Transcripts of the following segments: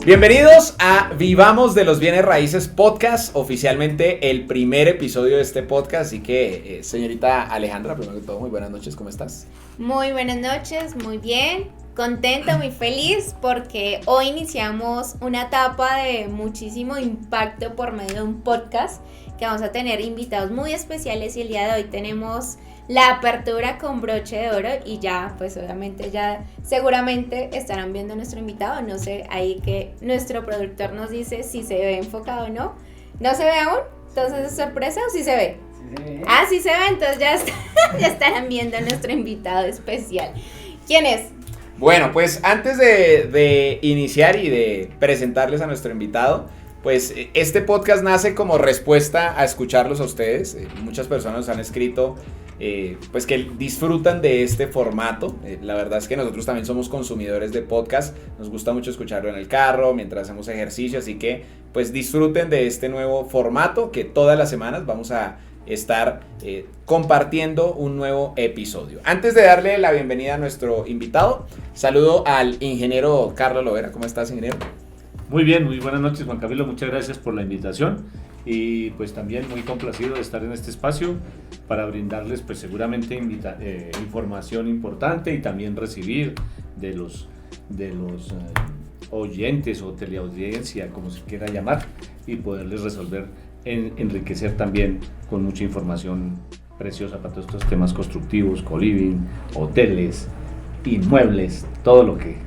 Bienvenidos a Vivamos de los Bienes Raíces Podcast, oficialmente el primer episodio de este podcast, así que señorita Alejandra, primero que todo, muy buenas noches, ¿cómo estás? Muy buenas noches, muy bien, contenta, muy feliz porque hoy iniciamos una etapa de muchísimo impacto por medio de un podcast que vamos a tener invitados muy especiales y el día de hoy tenemos la apertura con broche de oro y ya, pues obviamente ya seguramente estarán viendo a nuestro invitado, no sé, ahí que nuestro productor nos dice si se ve enfocado o no. ¿No se ve aún? Entonces, ¿es sorpresa o sí se ve? Sí se ve. Ah, sí se ve, entonces ya estarán viendo a nuestro invitado especial. ¿Quién es? Bueno, pues antes de iniciar y de presentarles a nuestro invitado, pues este podcast nace como respuesta a escucharlos a ustedes. Muchas personas nos han escrito pues que disfrutan de este formato. La verdad es que nosotros también somos consumidores de podcast, nos gusta mucho escucharlo en el carro, mientras hacemos ejercicio, así que pues disfruten de este nuevo formato que todas las semanas vamos a estar compartiendo un nuevo episodio. Antes de darle la bienvenida a nuestro invitado, saludo al ingeniero Carlos Lovera. ¿Cómo estás, ingeniero? Muy bien, muy buenas noches, Juan Camilo, muchas gracias por la invitación y pues también muy complacido de estar en este espacio para brindarles pues seguramente información importante y también recibir de los oyentes o teleaudiencia, como se quiera llamar, y poderles resolver, enriquecer también con mucha información preciosa para todos estos temas constructivos, co-living, hoteles, inmuebles, todo lo que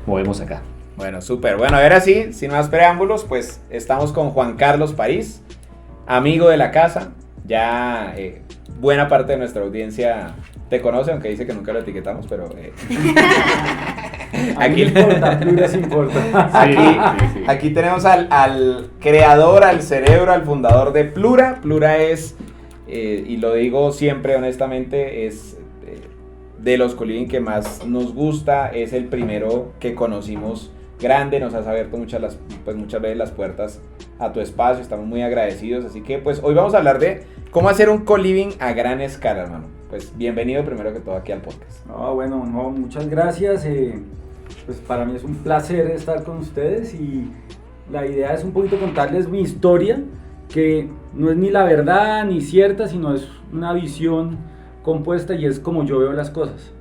movemos acá. Bueno, súper. Bueno, ahora sí, sin más preámbulos, pues estamos con Juan Carlos París, amigo de la casa. Ya buena parte de nuestra audiencia te conoce, aunque dice que nunca lo etiquetamos, pero Aquí importa, Plura sí importa. Aquí tenemos al creador, al cerebro, al fundador de Plura. Plura es, y lo digo siempre honestamente, es de los co-living que más nos gusta, es el primero que conocimos grande, nos has abierto muchas veces las puertas a tu espacio, estamos muy agradecidos, así que pues hoy vamos a hablar de cómo hacer un co-living a gran escala, hermano. Pues bienvenido primero que todo aquí al podcast. Bueno, muchas gracias, pues para mí es un placer estar con ustedes y la idea es un poquito contarles mi historia, que no es ni la verdad ni cierta, sino es una visión compuesta y es como yo veo las cosas.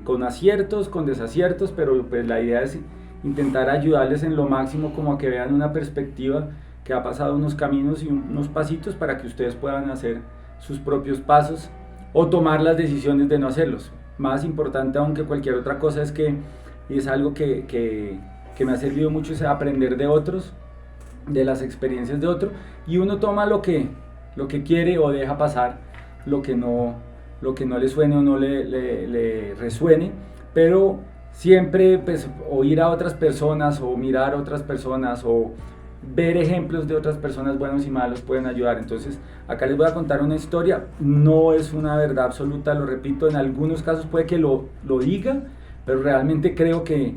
Con aciertos, con desaciertos, pero pues la idea es intentar ayudarles en lo máximo como a que vean una perspectiva que ha pasado unos caminos y unos pasitos para que ustedes puedan hacer sus propios pasos o tomar las decisiones de no hacerlos. Más importante aún que cualquier otra cosa es que es algo que me ha servido mucho, es aprender de otros, de las experiencias de otros, y uno toma lo que quiere o deja pasar lo que no le suene o no le resuene, pero siempre pues oír a otras personas o mirar a otras personas o ver ejemplos de otras personas buenos y malos pueden ayudar. Entonces acá les voy a contar una historia, no es una verdad absoluta, lo repito, en algunos casos puede que lo diga, pero realmente creo que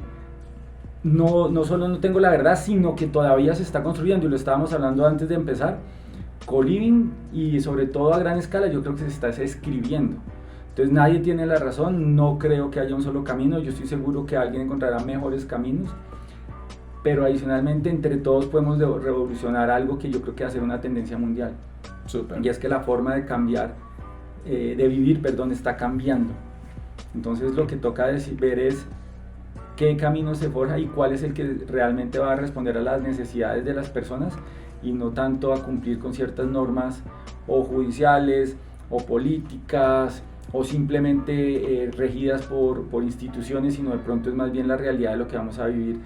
no solo no tengo la verdad, sino que todavía se está construyendo, y lo estábamos hablando antes de empezar. Co-living y sobre todo a gran escala yo creo que se está escribiendo, entonces nadie tiene la razón, no creo que haya un solo camino, yo estoy seguro que alguien encontrará mejores caminos, pero adicionalmente entre todos podemos revolucionar algo que yo creo que va a ser una tendencia mundial. Super. Y es que la forma de vivir está cambiando, entonces lo que toca ver es qué camino se forja y cuál es el que realmente va a responder a las necesidades de las personas y no tanto a cumplir con ciertas normas o judiciales o políticas o simplemente regidas por instituciones, sino de pronto es más bien la realidad de lo que vamos a vivir.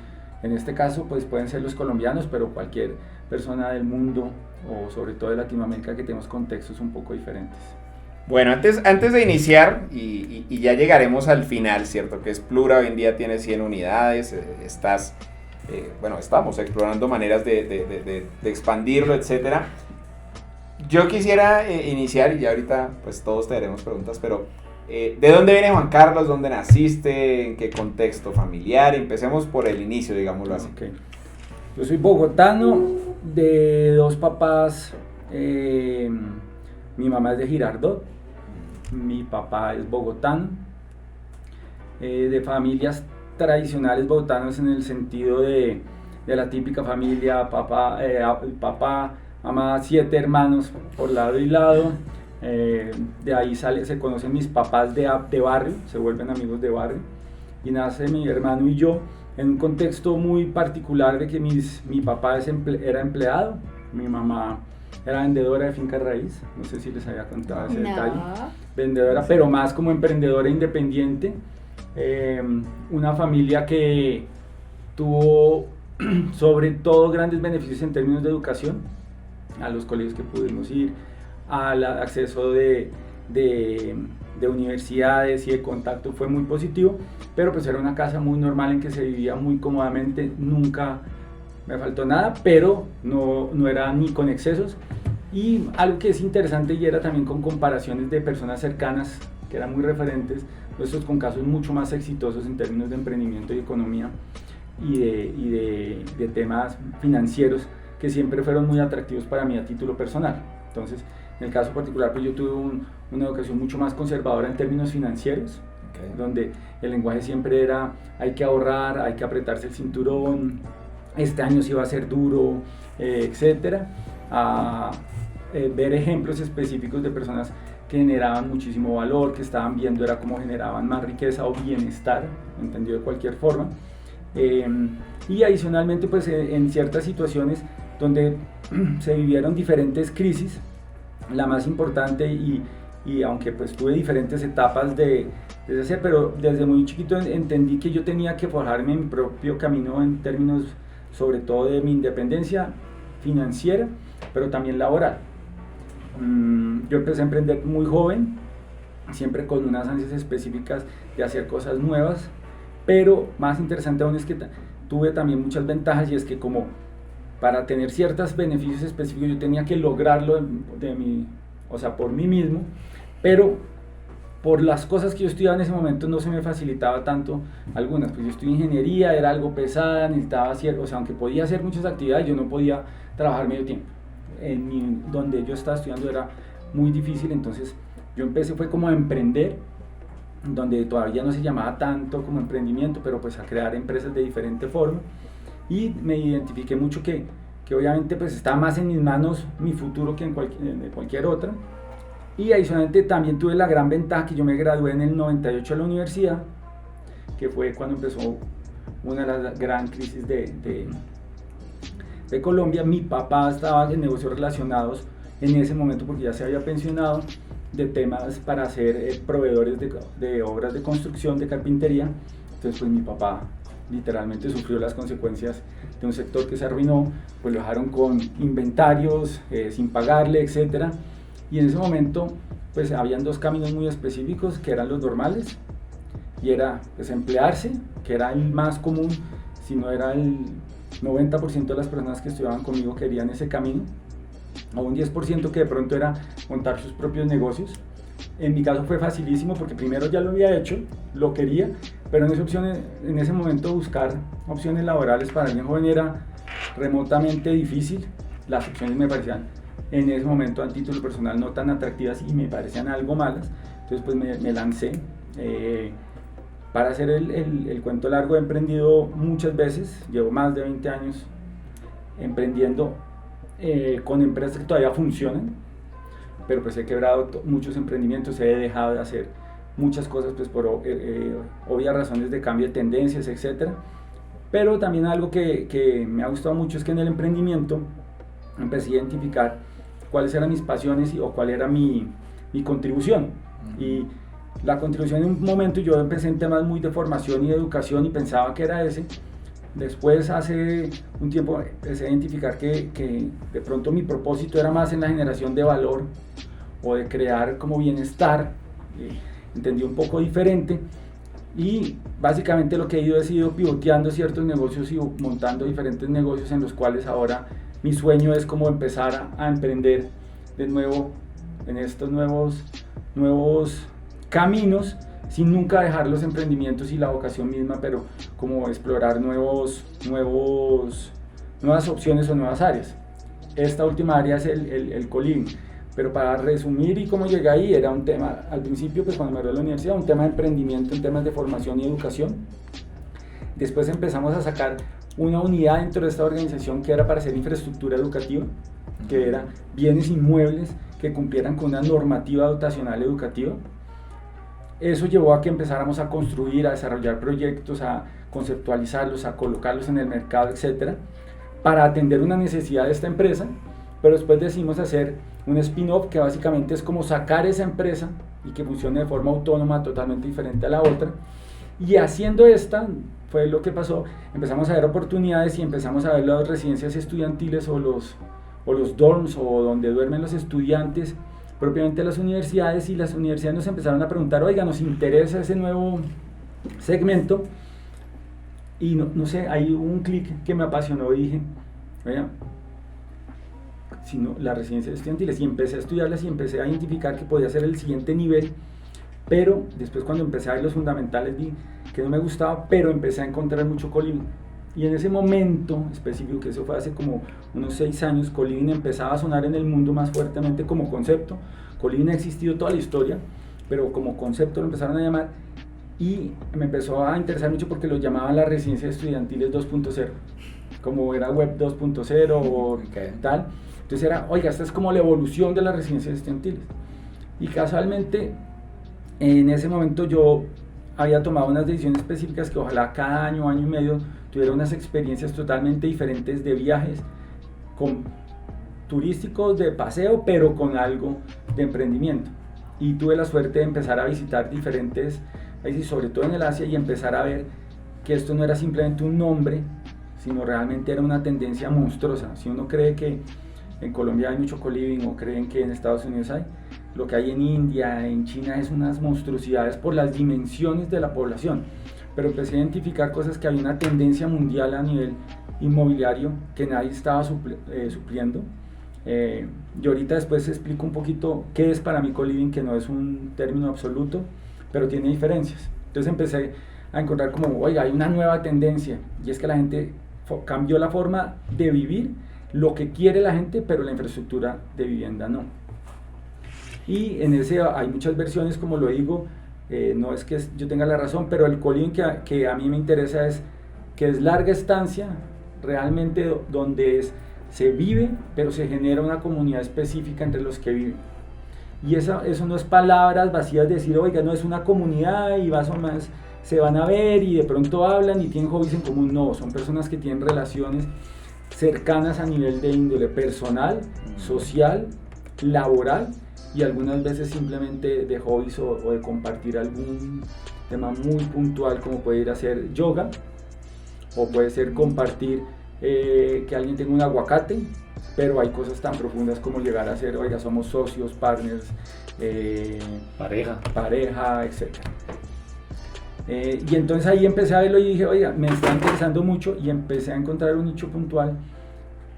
En este caso pues pueden ser los colombianos, pero cualquier persona del mundo o sobre todo de Latinoamérica que tenemos contextos un poco diferentes. Bueno, antes de iniciar, y ya llegaremos al final, ¿cierto? Que es Plura, hoy en día tiene 100 unidades, estamos explorando maneras de expandirlo, etcétera. Yo quisiera iniciar, y ya ahorita pues todos tendremos preguntas, pero ¿de dónde viene Juan Carlos? ¿Dónde naciste? ¿En qué contexto familiar? Empecemos por el inicio, digámoslo así. Okay. Yo soy bogotano, de dos papás, mi mamá es de Girardot, mi papá es bogotano, de familias tradicionales bogotanos en el sentido de la típica familia, papá, mamá, 7 hermanos por lado y lado. De ahí se conocen mis papás de barrio, se vuelven amigos de barrio, y nace mi hermano y yo en un contexto muy particular de que mi papá era empleado, mi mamá era vendedora de finca raíz, no sé si les había contado ese detalle, vendedora, pero más como emprendedora independiente. Una familia que tuvo sobre todo grandes beneficios en términos de educación, a los colegios que pudimos ir, al acceso de universidades y de contacto fue muy positivo, pero pues era una casa muy normal en que se vivía muy cómodamente, nunca me faltó nada, pero no era ni con excesos. Y algo que es interesante y era también con comparaciones de personas cercanas que eran muy referentes, nuestros con casos mucho más exitosos en términos de emprendimiento y economía y de temas financieros que siempre fueron muy atractivos para mí a título personal. Entonces, en el caso particular, pues yo tuve una educación mucho más conservadora en términos financieros, donde el lenguaje siempre era hay que ahorrar, hay que apretarse el cinturón, este año sí va a ser duro, etcétera. Ver ejemplos específicos de personas que generaban muchísimo valor, que estaban viendo era cómo generaban más riqueza o bienestar, entendido de cualquier forma. Y adicionalmente, pues en ciertas situaciones donde se vivieron diferentes crisis, la más importante y aunque pues tuve diferentes etapas pero desde muy chiquito entendí que yo tenía que forjarme mi propio camino en términos sobre todo de mi independencia financiera, pero también laboral. Yo empecé a emprender muy joven, siempre con unas ansias específicas de hacer cosas nuevas, pero más interesante aún es que tuve también muchas ventajas, y es que como para tener ciertos beneficios específicos yo tenía que lograrlo por mí mismo, pero por las cosas que yo estudiaba en ese momento no se me facilitaba tanto algunas, pues yo estudié ingeniería, era algo pesada, necesitaba hacer, aunque podía hacer muchas actividades, yo no podía trabajar medio tiempo. Donde yo estaba estudiando era muy difícil, entonces yo empecé fue como a emprender, donde todavía no se llamaba tanto como emprendimiento, pero pues a crear empresas de diferente forma, y me identifiqué mucho que obviamente pues estaba más en mis manos mi futuro que en cualquier otra. Y adicionalmente también tuve la gran ventaja que yo me gradué en el 98 de la universidad, que fue cuando empezó una de las gran crisis de Colombia. Mi papá estaba en negocios relacionados en ese momento, porque ya se había pensionado, de temas para ser proveedores de obras de construcción, de carpintería. Entonces pues mi papá literalmente sufrió las consecuencias de un sector que se arruinó, pues lo dejaron con inventarios sin pagarle, etcétera. Y en ese momento pues habían 2 caminos muy específicos que eran los normales, y era pues emplearse, que era el más común, si no era el 90% de las personas que estudiaban conmigo querían ese camino, o un 10% que de pronto era montar sus propios negocios. En mi caso fue facilísimo porque primero ya lo había hecho, lo quería, pero en ese momento buscar opciones laborales para alguien joven era remotamente difícil. Las opciones me parecían en ese momento a título personal no tan atractivas y me parecían algo malas, entonces pues me lancé. Para hacer el cuento largo, he emprendido muchas veces, llevo más de 20 años emprendiendo con empresas que todavía funcionan, pero pues he quebrado muchos emprendimientos, he dejado de hacer muchas cosas pues por obvias razones de cambio de tendencias, etc. Pero también algo que me ha gustado mucho es que en el emprendimiento empecé a identificar cuáles eran mis pasiones o cuál era mi contribución. Y la contribución en un momento yo empecé en temas muy de formación y de educación y pensaba que era ese. Después hace un tiempo empecé a identificar que de pronto mi propósito era más en la generación de valor o de crear como bienestar. Entendí un poco diferente y básicamente lo que he ido pivoteando ciertos negocios y montando diferentes negocios en los cuales ahora mi sueño es como empezar a emprender de nuevo en estos nuevos caminos, sin nunca dejar los emprendimientos y la vocación misma, pero como explorar nuevas opciones o nuevas áreas. Esta última área es el coliving, pero para resumir y cómo llegué ahí, era un tema, al principio pues cuando me gradué de la universidad, un tema de emprendimiento en temas de formación y educación. Después empezamos a sacar una unidad dentro de esta organización que era para hacer infraestructura educativa, que era bienes inmuebles que cumplieran con una normativa dotacional educativa. Eso llevó a que empezáramos a construir, a desarrollar proyectos, a conceptualizarlos, a colocarlos en el mercado, etcétera, para atender una necesidad de esta empresa. Pero después decidimos hacer un spin-off que básicamente es como sacar esa empresa y que funcione de forma autónoma, totalmente diferente a la otra. Y haciendo esta, fue lo que pasó, empezamos a ver oportunidades y empezamos a ver las residencias estudiantiles o los dorms o donde duermen los estudiantes, propiamente las universidades, y las universidades nos empezaron a preguntar, oiga, nos interesa ese nuevo segmento, y no sé, hay un clic que me apasionó y dije, oiga, sino las residencias estudiantiles, y empecé a estudiarlas y empecé a identificar que podía ser el siguiente nivel. Pero después, cuando empecé a ver los fundamentales, vi que no me gustaba, pero empecé a encontrar mucho co-living. Y en ese momento específico, que eso fue hace como unos 6 años, co-living empezaba a sonar en el mundo más fuertemente como concepto. Co-living ha existido toda la historia, pero como concepto lo empezaron a llamar, y me empezó a interesar mucho porque lo llamaban las residencias estudiantiles 2.0, como era web 2.0 o tal. Entonces era, oiga, esta es como la evolución de las residencias estudiantiles. Y casualmente, en ese momento yo había tomado unas decisiones específicas que ojalá cada año, año y medio, tuviera unas experiencias totalmente diferentes de viajes turísticos, de paseo, pero con algo de emprendimiento. Y tuve la suerte de empezar a visitar diferentes países, sobre todo en el Asia, y empezar a ver que esto no era simplemente un nombre, sino realmente era una tendencia monstruosa. Si uno cree que en Colombia hay mucho co-living o creen que en Estados Unidos hay, lo que hay en India, en China, es unas monstruosidades por las dimensiones de la población. Pero empecé a identificar cosas, que había una tendencia mundial a nivel inmobiliario que nadie estaba supliendo. Yo ahorita después explico un poquito qué es para mí co-living, que no es un término absoluto, pero tiene diferencias. Entonces empecé a encontrar como, oiga, hay una nueva tendencia, y es que la gente cambió la forma de vivir, lo que quiere la gente, pero la infraestructura de vivienda no. Y en ese hay muchas versiones, como lo digo, no es que yo tenga la razón, pero el co-living que a mí me interesa es que es larga estancia, realmente donde se vive, pero se genera una comunidad específica entre los que viven. Y eso no es palabras vacías de decir, oiga, no es una comunidad y más o menos se van a ver y de pronto hablan y tienen hobbies en común. No, son personas que tienen relaciones cercanas a nivel de índole personal, social, laboral, y algunas veces simplemente de hobbies o de compartir algún tema muy puntual, como puede ir a hacer yoga, o puede ser compartir que alguien tenga un aguacate, pero hay cosas tan profundas como llegar a ser, oiga, somos socios, partners, pareja, etc. Y entonces ahí empecé a verlo y dije, oiga, me está interesando mucho, y empecé a encontrar un nicho puntual.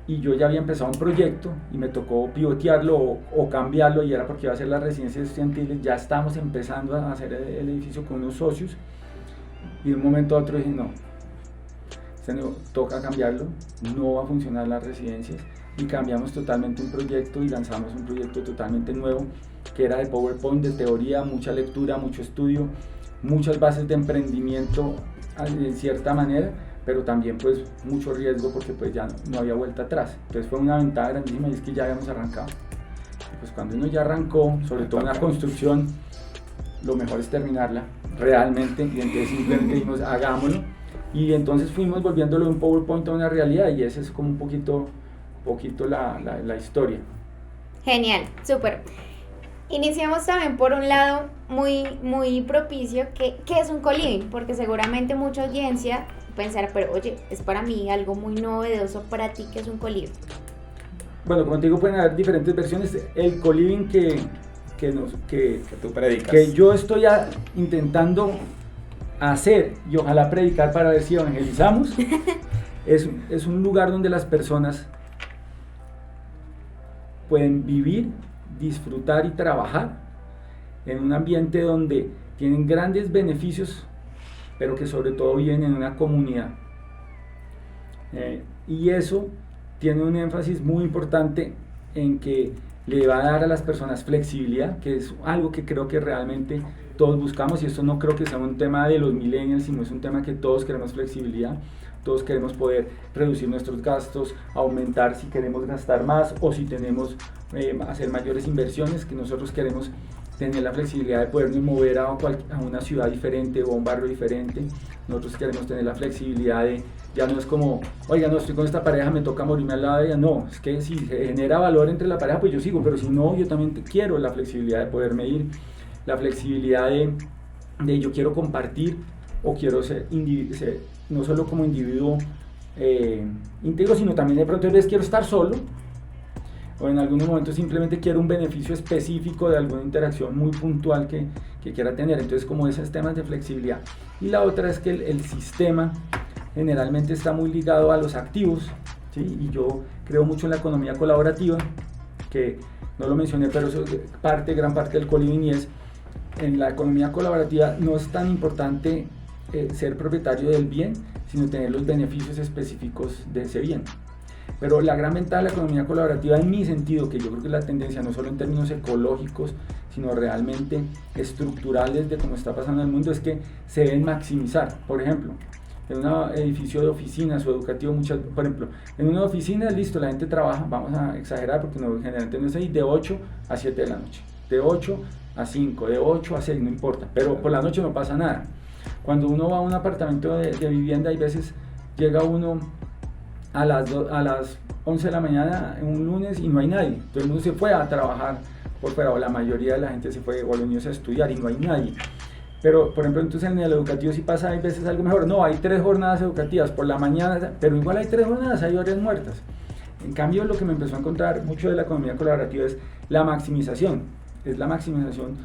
Y yo ya había empezado un proyecto y me tocó pivotearlo o cambiarlo, y era porque iba a hacer las residencias estudiantiles. Ya estábamos empezando a hacer el edificio con unos socios, y de un momento a otro dije, no, toca cambiarlo, no va a funcionar las residencias, y cambiamos totalmente un proyecto y lanzamos un proyecto totalmente nuevo, que era de PowerPoint, de teoría, mucha lectura, mucho estudio, muchas bases de emprendimiento en cierta manera, pero también pues mucho riesgo, porque pues ya no había vuelta atrás. Entonces fue una ventaja grandísima, y es que ya habíamos arrancado. Pues cuando uno ya arrancó, sobre todo una construcción, lo mejor es terminarla realmente, y entonces simplemente dijimos, hagámoslo, y entonces fuimos volviéndolo de un PowerPoint a una realidad, y esa es como un poquito la historia. Genial, súper. Iniciamos también por un lado muy propicio, que es un co-living, porque seguramente mucha audiencia pensará, pero oye, es para mí algo muy novedoso. Para ti, ¿qué es un co-living? Bueno, como te digo, pueden haber diferentes versiones. El co-living que tú predicas, que yo estoy intentando hacer y ojalá predicar para ver si evangelizamos, es un lugar donde las personas pueden vivir, disfrutar y trabajar en un ambiente donde tienen grandes beneficios, pero que sobre todo viven en una comunidad. Y eso tiene un énfasis muy importante en que le va a dar a las personas flexibilidad, que es algo que creo que realmente todos buscamos, y esto no creo que sea un tema de los millennials, sino es un tema que todos queremos flexibilidad, todos queremos poder reducir nuestros gastos, aumentar si queremos gastar más o si tenemos hacer mayores inversiones, que nosotros queremos tener la flexibilidad de podernos mover a una ciudad diferente o a un barrio diferente. Nosotros queremos tener la flexibilidad de, ya no es como, oiga, no estoy con esta pareja, me toca morirme al lado de ella. No, es que si se genera valor entre la pareja, pues yo sigo, pero si no, yo también quiero la flexibilidad de poderme ir, la flexibilidad de yo quiero compartir o quiero ser no solo como individuo íntegro, sino también de pronto a veces quiero estar solo, o en algunos momentos simplemente quiero un beneficio específico de alguna interacción muy puntual que quiera tener. Entonces, como esos temas de flexibilidad. Y la otra es que el sistema generalmente está muy ligado a los activos, ¿sí? Y yo creo mucho en la economía colaborativa, que no lo mencioné, pero eso es gran parte del co-living, y es en la economía colaborativa no es tan importante ser propietario del bien, sino tener los beneficios específicos de ese bien. Pero la gran ventaja de la economía colaborativa, en mi sentido, que yo creo que es la tendencia no solo en términos ecológicos, sino realmente estructurales de cómo está pasando en el mundo, es que se deben maximizar. Por ejemplo, en un edificio de oficinas o educativo, por ejemplo, en una oficina, listo, la gente trabaja, vamos a exagerar porque generalmente no es ahí, de 8 a 7 de la noche, de 8 a 5, de 8 a 6, no importa, pero por la noche no pasa nada. Cuando uno va a un apartamento de vivienda, hay veces llega uno a las 11 de la mañana en un lunes y no hay nadie. Todo el mundo se fue a trabajar por fuera, o la mayoría de la gente se fue, o los niños a estudiar, y no hay nadie. Pero, por ejemplo, entonces en el educativo sí pasa, hay veces algo mejor. No, hay 3 jornadas educativas por la mañana, pero igual hay 3 jornadas, hay horas muertas. En cambio, lo que me empezó a encontrar mucho de la economía colaborativa es la maximización. Es la maximización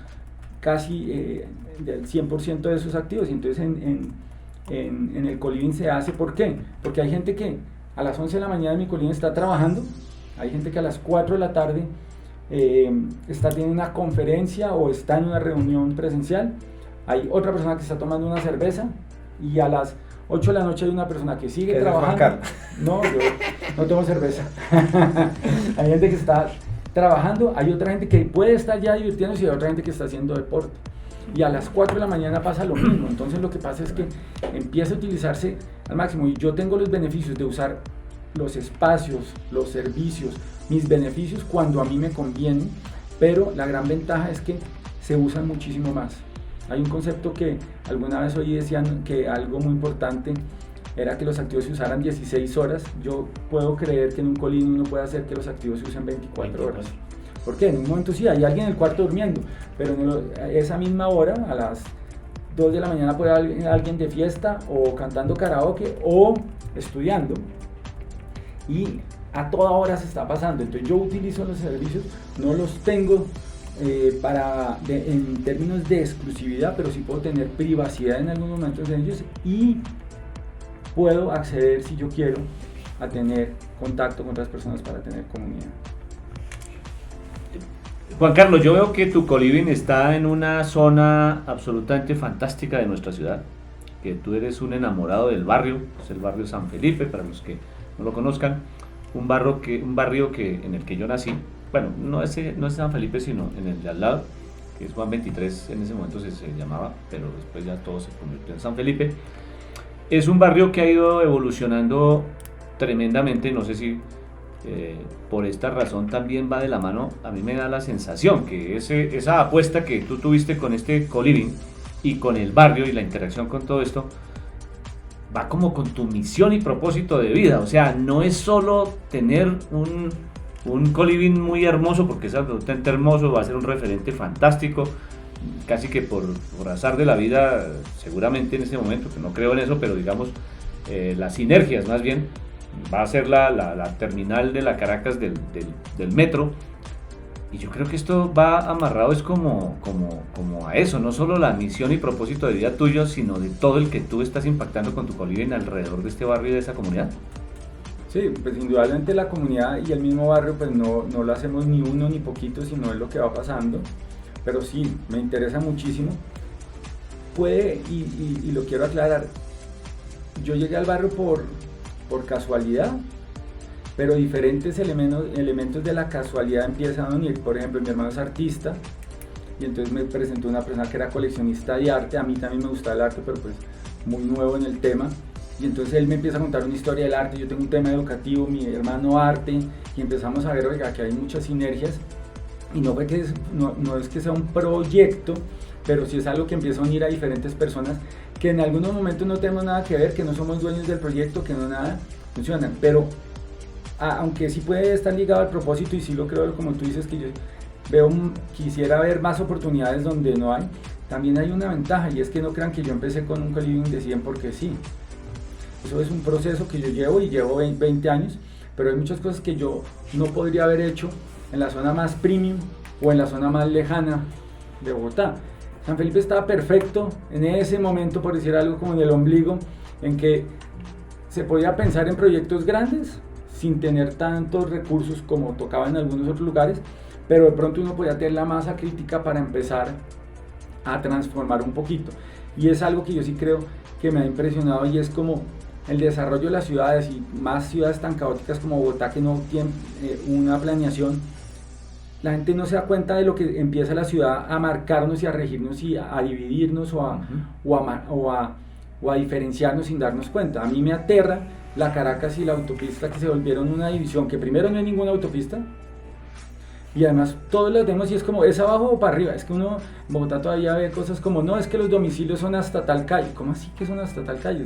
casi del 100% de esos activos. Y entonces en el co-living se hace, ¿por qué? Porque hay gente que a las 11 de la mañana en mi co-living está trabajando, hay gente que a las 4 de la tarde está teniendo una conferencia o está en una reunión presencial, hay otra persona que está tomando una cerveza, y a las 8 de la noche hay una persona que sigue trabajando. No, yo no tomo cerveza. Hay gente que está trabajando, hay otra gente que puede estar ya divirtiéndose y hay otra gente que está haciendo deporte. Y a las 4 de la mañana pasa lo mismo. Entonces lo que pasa es que empieza a utilizarse al máximo, y yo tengo los beneficios de usar los espacios, los servicios, mis beneficios cuando a mí me conviene, pero la gran ventaja es que se usan muchísimo más. Hay un concepto que alguna vez oí, decían que algo muy importante era que los activos se usaran 16 horas. Yo puedo creer que en un co-living uno puede hacer que los activos se usen 24 horas. ¿Por qué? En un momento sí, hay alguien en el cuarto durmiendo, pero en esa misma hora, a las 2 de la mañana puede haber alguien de fiesta o cantando karaoke o estudiando. Y a toda hora se está pasando. Entonces yo utilizo los servicios, no los tengo en términos de exclusividad, pero sí puedo tener privacidad en algunos momentos de ellos, y puedo acceder, si yo quiero, a tener contacto con otras personas para tener comunidad. Juan Carlos, yo veo que tu co-living está en una zona absolutamente fantástica de nuestra ciudad, que tú eres un enamorado del barrio, es el barrio San Felipe, para los que no lo conozcan, un barrio en el que yo nací. Bueno, no es San Felipe, sino en el de al lado, que es Juan 23, en ese momento se llamaba, pero después ya todo se convirtió en San Felipe. Es un barrio que ha ido evolucionando tremendamente, no sé si por esta razón también va de la mano. A mí me da la sensación que esa apuesta que tú tuviste con este co-living y con el barrio y la interacción con todo esto, va como con tu misión y propósito de vida. O sea, no es solo tener un co-living muy hermoso, porque es absolutamente hermoso, va a ser un referente fantástico, casi que por azar de la vida, seguramente en este momento, que no creo en eso, pero digamos, las sinergias más bien, va a ser la terminal de la Caracas del metro, y yo creo que esto va amarrado es como a eso, no solo la misión y propósito de vida tuyo, sino de todo el que tú estás impactando con tu co-living alrededor de este barrio y de esa comunidad. Sí, pues indudablemente la comunidad y el mismo barrio, pues no lo hacemos ni uno ni poquito, sino es lo que va pasando. Pero sí, me interesa muchísimo. Y lo quiero aclarar, yo llegué al barrio por casualidad, pero diferentes elementos de la casualidad empiezan a unir. Por ejemplo, mi hermano es artista y entonces me presentó una persona que era coleccionista de arte. A mí también me gusta el arte, pero pues muy nuevo en el tema. Y entonces él me empieza a contar una historia del arte, yo tengo un tema educativo, mi hermano arte, y empezamos a ver, oiga, que hay muchas sinergias, y no es que sea un proyecto, pero sí es algo que empieza a unir a diferentes personas que en algunos momentos no tenemos nada que ver, que no somos dueños del proyecto, que no nada funcionan, pero aunque sí puede estar ligado al propósito, y sí lo creo, como tú dices, que yo quisiera ver más oportunidades donde no hay, también hay una ventaja, y es que no crean que yo empecé con un co-living de 100 porque sí. Eso es un proceso que yo llevo 20 años, pero hay muchas cosas que yo no podría haber hecho en la zona más premium o en la zona más lejana de Bogotá. San Felipe estaba perfecto en ese momento, por decir algo, como en el ombligo, en que se podía pensar en proyectos grandes sin tener tantos recursos como tocaba en algunos otros lugares, pero de pronto uno podía tener la masa crítica para empezar a transformar un poquito. Y es algo que yo sí creo que me ha impresionado, y es como el desarrollo de las ciudades, y más ciudades tan caóticas como Bogotá que no tienen una planeación. La gente no se da cuenta de lo que empieza la ciudad a marcarnos y a regirnos y a dividirnos o a diferenciarnos sin darnos cuenta. A mí me aterra la Caracas y la autopista, que se volvieron una división, que primero no hay ninguna autopista, y además todos los vemos y es como, ¿es abajo o para arriba? Es que uno en Bogotá todavía ve cosas como, no, es que los domicilios son hasta tal calle. ¿Cómo así que son hasta tal calle?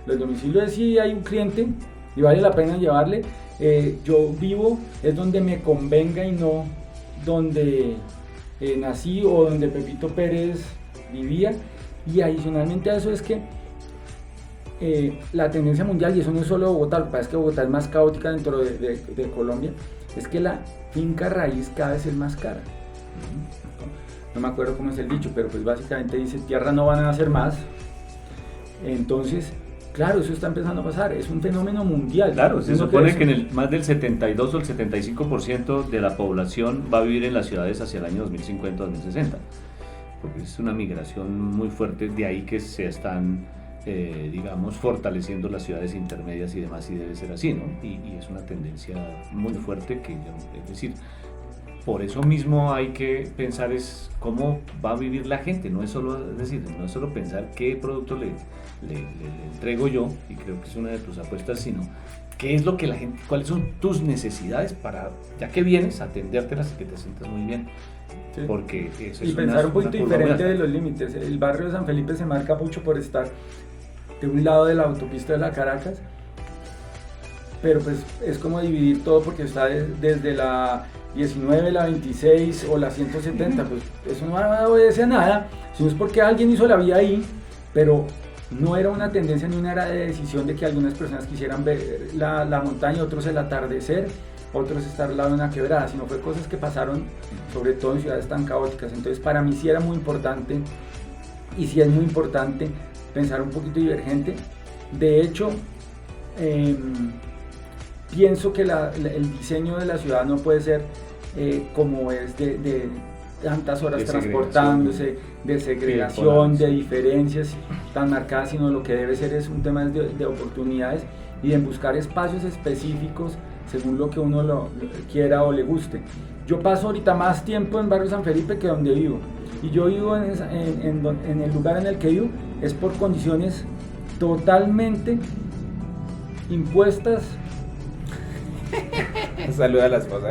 Los domicilios es si hay un cliente y vale la pena llevarle. Yo vivo es donde me convenga y no donde nací o donde Pepito Pérez vivía. Y adicionalmente a eso es que la tendencia mundial, y eso no es solo Bogotá, lo que pasa es que Bogotá es más caótica dentro de Colombia, es que la finca raíz cada vez es más cara. No me acuerdo cómo es el dicho, pero pues básicamente dice, tierra no van a hacer más. Entonces, claro, eso está empezando a pasar, es un fenómeno mundial. Claro, se supone que más del 72 o el 75% de la población va a vivir en las ciudades hacia el año 2050-2060, porque es una migración muy fuerte, de ahí que se están, digamos, fortaleciendo las ciudades intermedias y demás, y debe ser así, ¿no? Y es una tendencia muy fuerte es decir, por eso mismo hay que pensar es cómo va a vivir la gente, no es solo pensar qué producto le entrego yo, y creo que es una de tus apuestas, sino qué es lo que la gente, cuáles son tus necesidades para, ya que vienes, atendértelas y que te sientas muy bien. Sí. Porque eso y es pensar un poquito diferente de los límites. El barrio de San Felipe se marca mucho por estar de un lado de la autopista de la Caracas, pero pues es como dividir todo, porque está desde la 19, la 26 o la 170, pues eso no obedece a nada, sino es porque alguien hizo la vía ahí, pero no era una tendencia ni una era de decisión de que algunas personas quisieran ver la montaña, otros el atardecer, otros estar al lado de una quebrada, sino fue cosas que pasaron sobre todo en ciudades tan caóticas. Entonces para mí sí era muy importante, y sí es muy importante pensar un poquito divergente. De hecho, pienso que el diseño de la ciudad no puede ser como es de tantas horas transportándose, de segregación, de diferencias tan marcadas, sino lo que debe ser es un tema de oportunidades y de buscar espacios específicos según lo que uno lo quiera o le guste. Yo paso ahorita más tiempo en Barrio San Felipe que donde vivo, y yo vivo en el lugar en el que vivo es por condiciones totalmente impuestas. Saluda a la esposa.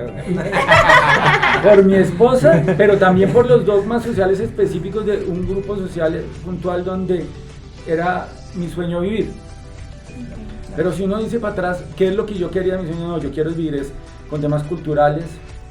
Por mi esposa, pero también por los dogmas sociales específicos de un grupo social puntual donde era mi sueño vivir. Pero si uno dice para atrás, ¿qué es lo que yo quería? Mi sueño, no, yo quiero vivir con temas culturales,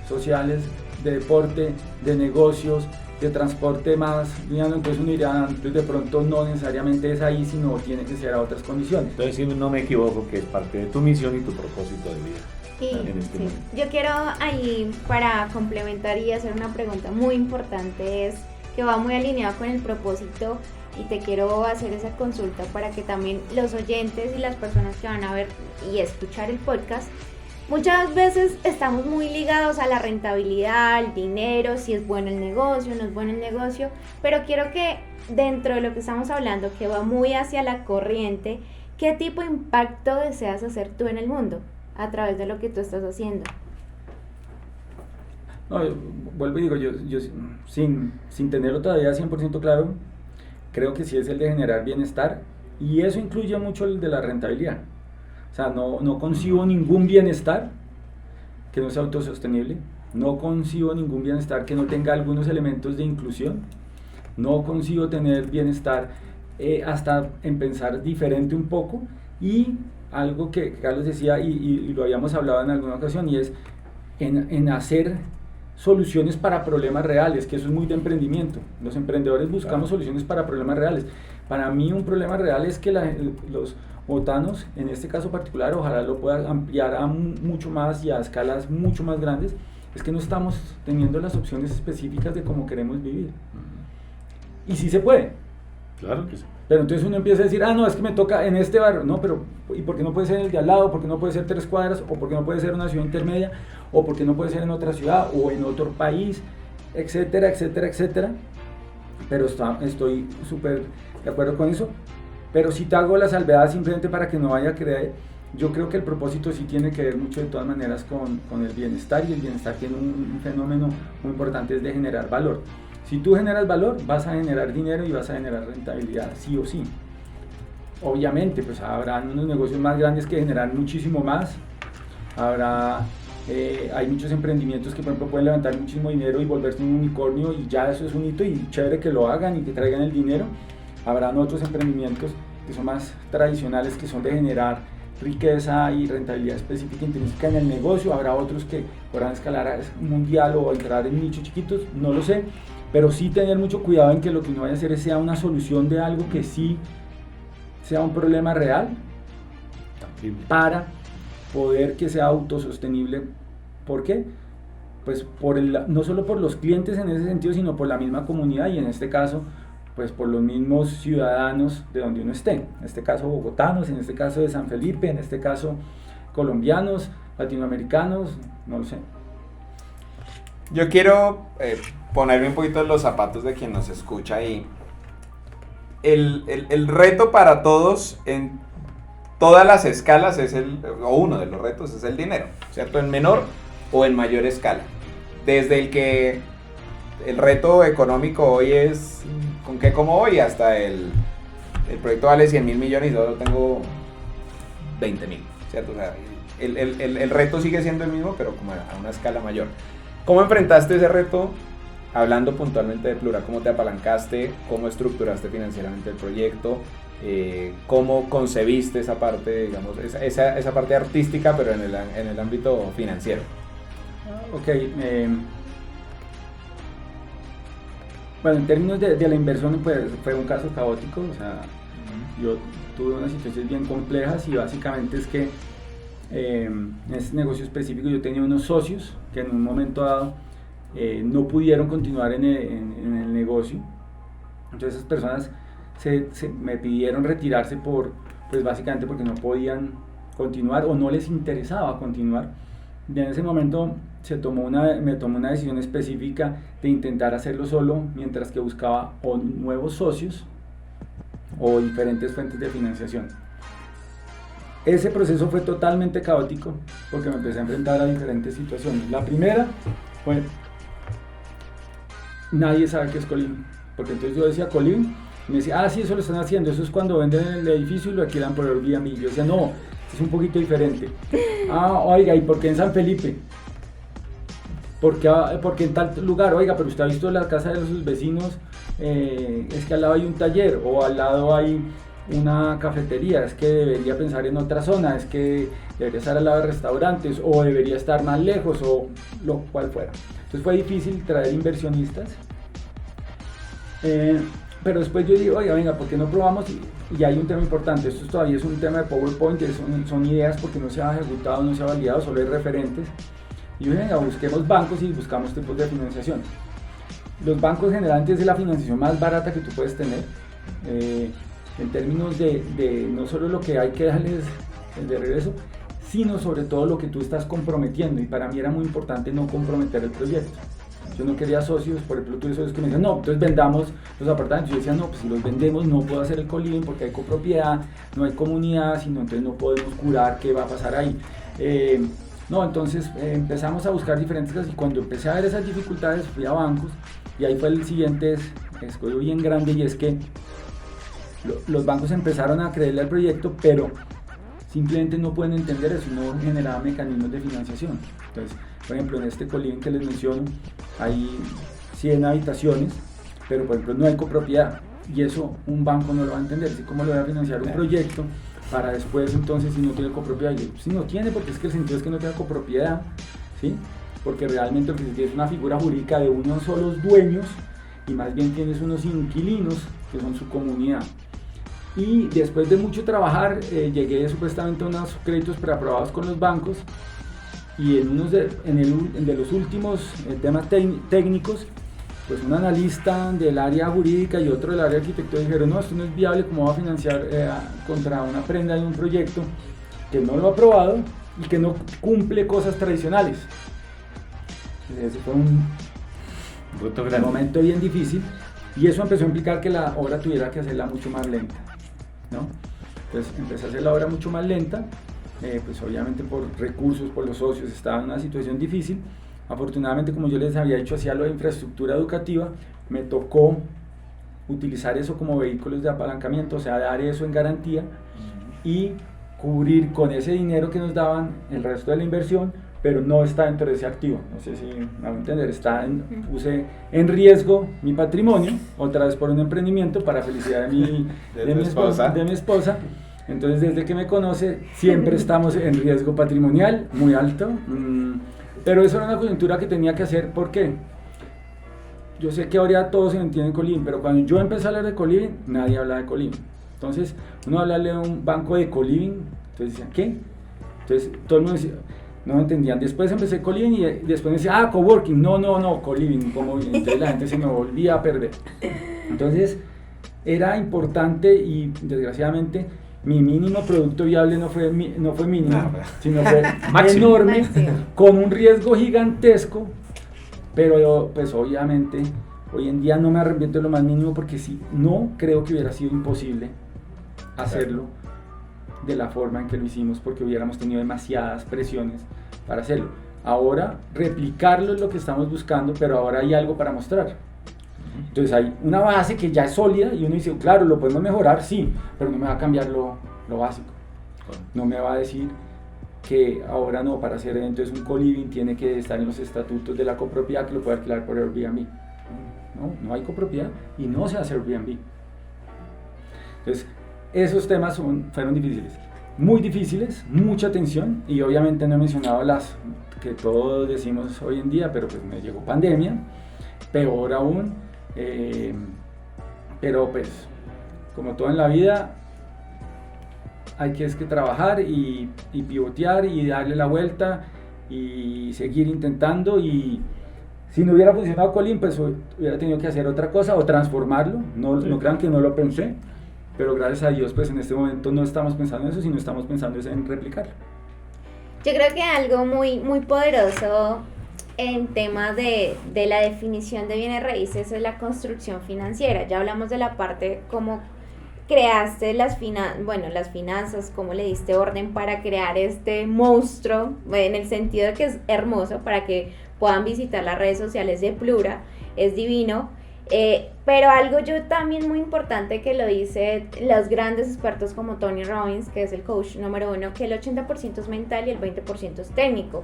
sociales, de deporte, de negocios, de transporte más, entonces uno dirá, entonces de pronto no necesariamente es ahí, sino tiene que ser a otras condiciones. Entonces, si no me equivoco, que es parte de tu misión y tu propósito de vida. Sí, sí. Yo quiero ahí, para complementar y hacer una pregunta muy importante, es que va muy alineado con el propósito, y te quiero hacer esa consulta para que también los oyentes y las personas que van a ver y escuchar el podcast, muchas veces estamos muy ligados a la rentabilidad, al dinero, si es bueno el negocio, no es bueno el negocio, pero quiero que dentro de lo que estamos hablando, que va muy hacia la corriente, ¿qué tipo de impacto deseas hacer tú en el mundo? a través de lo que tú estás haciendo. No, vuelvo y digo, yo sin tenerlo todavía 100% claro, creo que sí es el de generar bienestar, y eso incluye mucho el de la rentabilidad. O sea, no concibo ningún bienestar que no sea autosostenible, no concibo ningún bienestar que no tenga algunos elementos de inclusión, no concibo tener bienestar hasta en pensar diferente un poco, y algo que Carlos decía y lo habíamos hablado en alguna ocasión, y es en hacer soluciones para problemas reales, que eso es muy de emprendimiento. Los emprendedores buscamos soluciones para problemas reales. Para mí un problema real es que los botanos, en este caso particular, ojalá lo pueda ampliar a mucho más y a escalas mucho más grandes, es que no estamos teniendo las opciones específicas de cómo queremos vivir. Y sí se puede. Claro que sí. Pero entonces uno empieza a decir, no, es que me toca en este barrio, no, pero ¿y por qué no puede ser el de al lado? ¿Por qué no puede ser 3 cuadras? ¿O por qué no puede ser una ciudad intermedia? ¿O por qué no puede ser en otra ciudad o en otro país? Etcétera, etcétera, etcétera. Pero estoy súper de acuerdo con eso. Pero si te hago la salvedad simplemente para que no vaya a creer, yo creo que el propósito sí tiene que ver mucho de todas maneras con el bienestar, y el bienestar tiene un fenómeno muy importante, es de generar valor. Si tú generas valor, vas a generar dinero y vas a generar rentabilidad, sí o sí. Obviamente, pues habrá unos negocios más grandes que generan muchísimo más. Hay muchos emprendimientos que, por ejemplo, pueden levantar muchísimo dinero y volverse un unicornio, y ya eso es un hito, y chévere que lo hagan y que traigan el dinero. Habrán otros emprendimientos que son más tradicionales, que son de generar riqueza y rentabilidad específica intrínseca en el negocio. Habrá otros que podrán escalar a mundial o entrar en nichos chiquitos, no lo sé. Pero sí tener mucho cuidado en que lo que uno vaya a hacer sea una solución de algo que sí sea un problema real, para poder que sea autosostenible. ¿Por qué? Pues no solo por los clientes en ese sentido, sino por la misma comunidad, y en este caso, pues por los mismos ciudadanos de donde uno esté. En este caso bogotanos, en este caso de San Felipe, en este caso colombianos, latinoamericanos, no lo sé. Yo quiero ponerme un poquito en los zapatos de quien nos escucha, y el reto para todos en todas las escalas o uno de los retos es el dinero, ¿cierto? En menor o en mayor escala. Desde el que el reto económico hoy es ¿con qué como hoy? Hasta el proyecto vale 100.000 millones y yo tengo 20.000, ¿cierto? O sea, el reto sigue siendo el mismo, pero como a una escala mayor. ¿Cómo enfrentaste ese reto? Hablando puntualmente de Plura, ¿cómo te apalancaste? ¿Cómo estructuraste financieramente el proyecto? ¿Cómo concebiste esa parte, digamos, esa parte artística, pero en el ámbito financiero? Ok. Bueno, en términos de la inversión, pues fue un caso caótico. O sea, yo tuve unas situaciones bien complejas, y básicamente es que en este negocio específico yo tenía unos socios que en un momento dado no pudieron continuar en el negocio. Entonces esas personas me pidieron retirarse pues básicamente porque no podían continuar o no les interesaba continuar. Y en ese momento me tomó una decisión específica de intentar hacerlo solo, mientras que buscaba o nuevos socios o diferentes fuentes de financiación. Ese proceso fue totalmente caótico porque me empecé a enfrentar a diferentes situaciones. La primera fue, nadie sabe qué es Coliving, porque entonces yo decía Coliving, y me decía, sí, eso lo están haciendo, eso es cuando venden el edificio y lo alquilan por Airbnb. Yo decía, no, es un poquito diferente. Oiga, ¿y por qué en San Felipe? ¿Por qué en tal lugar? Oiga, pero usted ha visto la casa de sus vecinos, es que al lado hay un taller, o al lado hay una cafetería, es que debería pensar en otra zona, es que debería estar al lado de restaurantes, o debería estar más lejos, o lo cual fuera. Entonces fue difícil traer inversionistas, pero después yo digo, oiga, venga, ¿por qué no probamos? Y hay un tema importante, esto todavía es un tema de PowerPoint, son ideas porque no se ha ejecutado, no se ha validado, solo hay referentes. Y yo, venga, busquemos bancos y buscamos tipos de financiación. Los bancos generalmente es la financiación más barata que tú puedes tener, en términos de no solo lo que hay que darles de regreso, sino sobre todo lo que tú estás comprometiendo. Y para mí era muy importante no comprometer el proyecto. Yo no quería socios, por ejemplo, tuve socios que me decían, no, entonces vendamos los apartamentos. Yo decía, no, pues si los vendemos no puedo hacer el coliving porque hay copropiedad, no hay comunidad, sino entonces no podemos curar qué va a pasar ahí. No, entonces empezamos a buscar diferentes cosas y cuando empecé a ver esas dificultades fui a bancos y ahí fue el siguiente escollo bien grande, y es que los bancos empezaron a creerle al proyecto, pero simplemente no pueden entender eso, no generaba mecanismos de financiación. Entonces, por ejemplo, en este coliving que les menciono hay 100 habitaciones, pero por ejemplo no hay copropiedad, y eso un banco no lo va a entender. Así como lo va a financiar un proyecto para después, entonces, si no tiene copropiedad, si no tiene, porque es que el sentido es que no tenga copropiedad, ¿sí? Porque realmente lo que se tiene es una figura jurídica de unos solos dueños y más bien tienes unos inquilinos que son su comunidad. Y después de mucho trabajar, llegué supuestamente a unos créditos preaprobados con los bancos, y en unos de los últimos temas técnicos, pues un analista del área jurídica y otro del área de arquitectura dijeron: no, esto no es viable, ¿cómo va a financiar contra una prenda de un proyecto que no lo ha aprobado y que no cumple cosas tradicionales? Ese fue un momento bien difícil, y eso empezó a implicar que la obra tuviera que hacerla mucho más lenta, ¿no? Entonces empecé a hacer la obra mucho más lenta, pues obviamente por recursos, por los socios, estaba en una situación difícil. Afortunadamente, como yo les había dicho, hacía lo de infraestructura educativa, me tocó utilizar eso como vehículos de apalancamiento, o sea, dar eso en garantía y cubrir con ese dinero que nos daban el resto de la inversión, pero no está dentro de ese activo. No sé si me hago entender, puse en riesgo mi patrimonio, otra vez por un emprendimiento, para felicidad de mi esposa. Entonces, desde que me conoce, siempre estamos en riesgo patrimonial muy alto. Pero eso era una coyuntura que tenía que hacer. ¿Por qué? Yo sé que ahora todos se entienden coliving, pero cuando yo empecé a hablar de coliving, nadie hablaba de coliving. Entonces, uno hablarle a un banco de coliving, entonces decían, ¿qué? Entonces, todo el mundo decía, no entendían. Después empecé coliving y después me decía, coworking. No, coliving, como entonces la gente se me volvía a perder. Entonces, era importante, y desgraciadamente mi mínimo producto viable no fue mínimo, sino fue enorme, con un riesgo gigantesco, pero pues obviamente hoy en día no me arrepiento de lo más mínimo, porque sí, no creo que hubiera sido imposible hacerlo de la forma en que lo hicimos, porque hubiéramos tenido demasiadas presiones para hacerlo. Ahora replicarlo es lo que estamos buscando, pero ahora hay algo para mostrar. Entonces hay una base que ya es sólida y uno dice, claro, lo podemos mejorar, sí, pero no me va a cambiar lo básico. No me va a decir que ahora no, para hacer entonces un coliving tiene que estar en los estatutos de la copropiedad, que lo puede alquilar por Airbnb. No hay copropiedad y no se hace Airbnb. Entonces esos temas fueron difíciles, muy difíciles, mucha tensión, y obviamente no he mencionado las que todos decimos hoy en día, pero pues me llegó pandemia, peor aún. Pero pues, como todo en la vida, hay que trabajar y pivotear y darle la vuelta y seguir intentando, y si no hubiera funcionado coliving, pues hubiera tenido que hacer otra cosa o transformarlo. No crean que no lo pensé, pero gracias a Dios, pues en este momento no estamos pensando en eso, sino estamos pensando en replicarlo. Yo creo que algo muy, muy poderoso en temas de la definición de bienes raíces es la construcción financiera. Ya hablamos de la parte cómo creaste las finanzas, cómo le diste orden para crear este monstruo, en el sentido de que es hermoso, para que puedan visitar las redes sociales de Plura, es divino. Pero algo yo también muy importante que lo dice los grandes expertos como Tony Robbins, que es el coach número 1, que el 80% es mental y el 20% es técnico.